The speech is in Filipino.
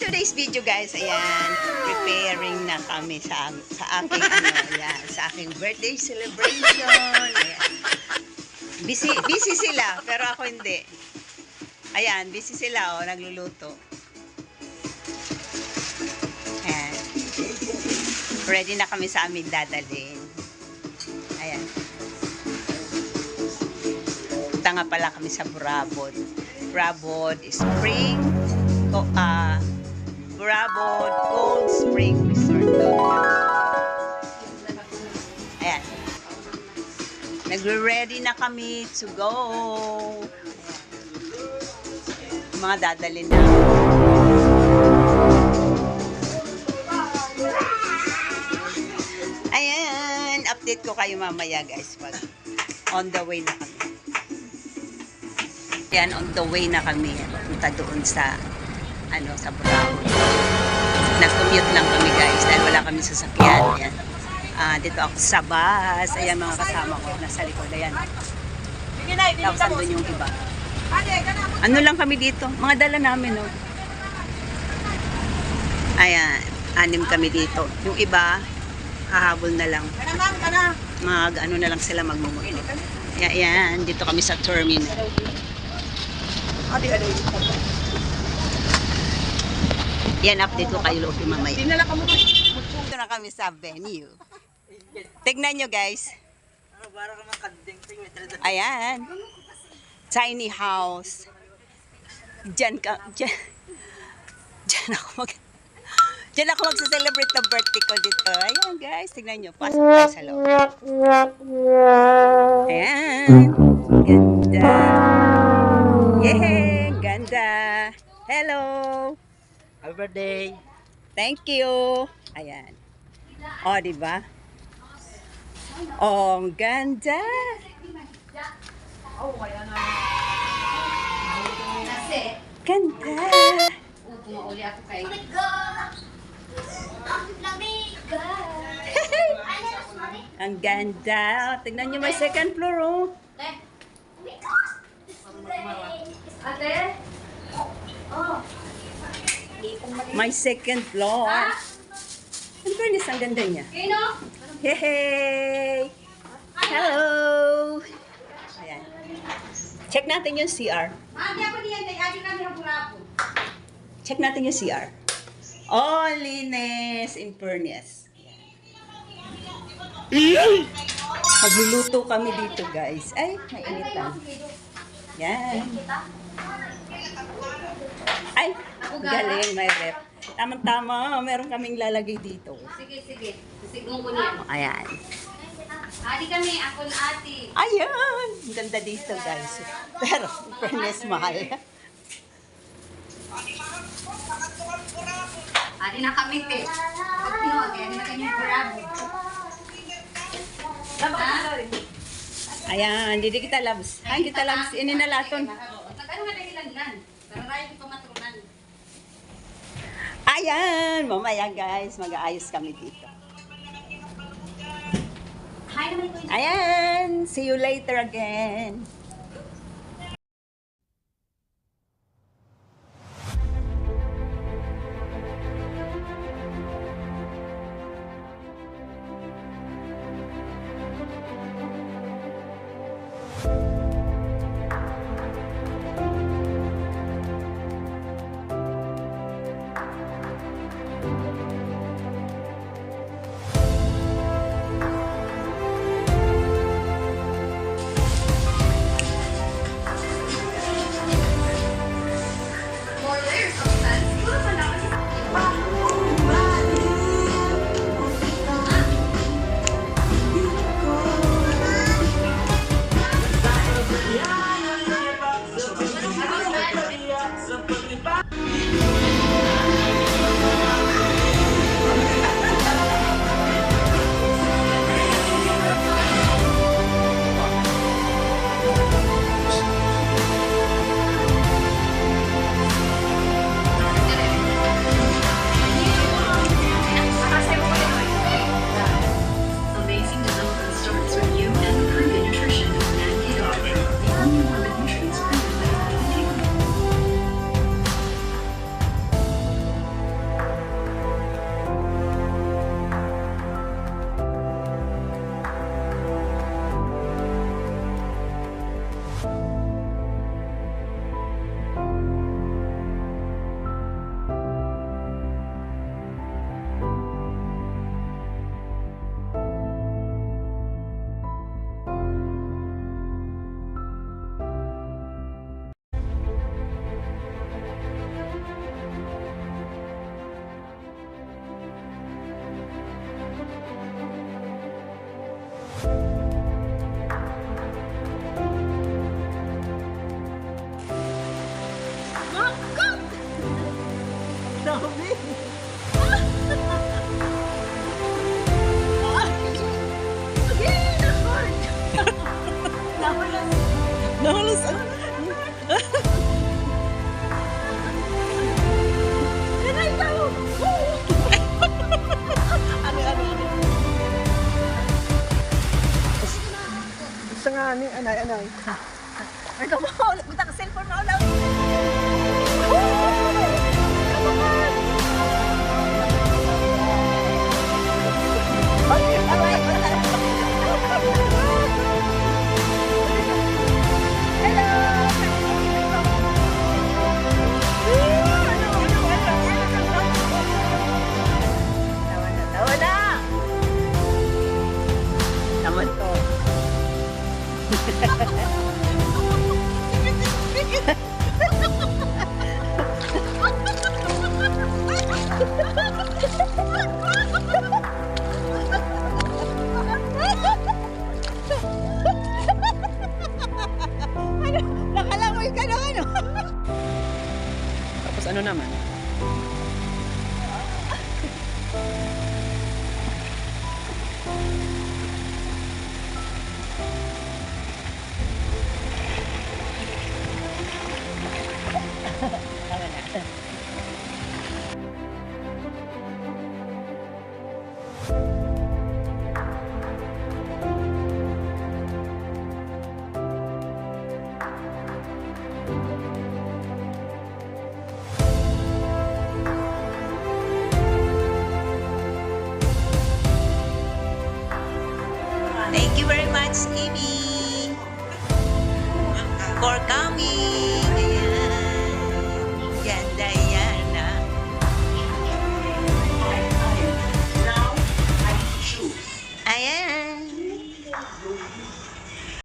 today's video guys, ayan, preparing na kami sa aking ayan, sa aking birthday celebration. Ayan. Busy sila, pero ako hindi. Ayan, busy sila nagluluto. Ayan. Ready na kami sa aming dadalhin. Ayan. Punta nga pala kami sa Burabod. Burabod Spring Burabod Cold Spring Resort. Ayan. Nagre-ready na kami to go. Mga dadalhin na. Ayan. Update ko kayo mamaya guys pag on the way na kami. Ayan, on the way na kami. Punta doon sa sa Burabod. Nag-commute lang kami guys dahil wala kami sasakyan. Ayan. Dito ako sa bus. Ayan mga kasama ko. Nasa likod. Ayan. Tapos andun yung iba. Ano lang kami dito? Mga dala namin, no? Ayan. 6 kami dito. Yung iba, hahabol na lang. Ano na lang sila magmumuto. Ayan. Dito kami sa terminal. Yan, update ko kayo loob mamaya. Dito na kami sa venue. Tignan nyo guys. Ayan. Tiny house. Diyan ako magsa-celebrate na birthday ko dito. Ayan guys, tignan nyo. Pasok tayo sa loob. Ayan. Ganda. Yay! Ganda. Hello. Happy birthday. Thank you. Ayan. O, diba? Oh, ang ganda. Ganda. Ang ganda. Tignan nyo may second floor, oh. Ate? Oh. My second floor. Ang fairness, ang ganda niya. Kino? Hey! Hello! Ayan. Check natin yung CR. Mami ako niyan, adi kami ang burapo. Check natin yung CR. Oh, linis in fairness. Magluluto kami dito, guys. Ay, mainit lang. Yan. Ay, galing, may rep. Tama-tama, meron kaming lalagay dito. Sige. Sisigong ko niyan. Ayan. Adi kami, ako na ati. Ayan! Ang ganda dito, guys. Pero, fairness, mahal. Adi na kami, te. Adi na kami ang burapo. Ayan, hindi kita labs. Ay, kita labs. Ininalaton. Ano nga dahilan lan? Tararay ko matrunan. Ayan! Mamaya, guys. Mag-aayos kami dito. Hi naman ito. Ayan! See you later again. dami. Nahulas ang... Isa nga ni anay. Ay, kamo, buta ka cellphone mo ulam. Tawa na! Naman to. Nakalangoy ka na ano? Tapos ano naman? Thank you very much, Amy, for coming.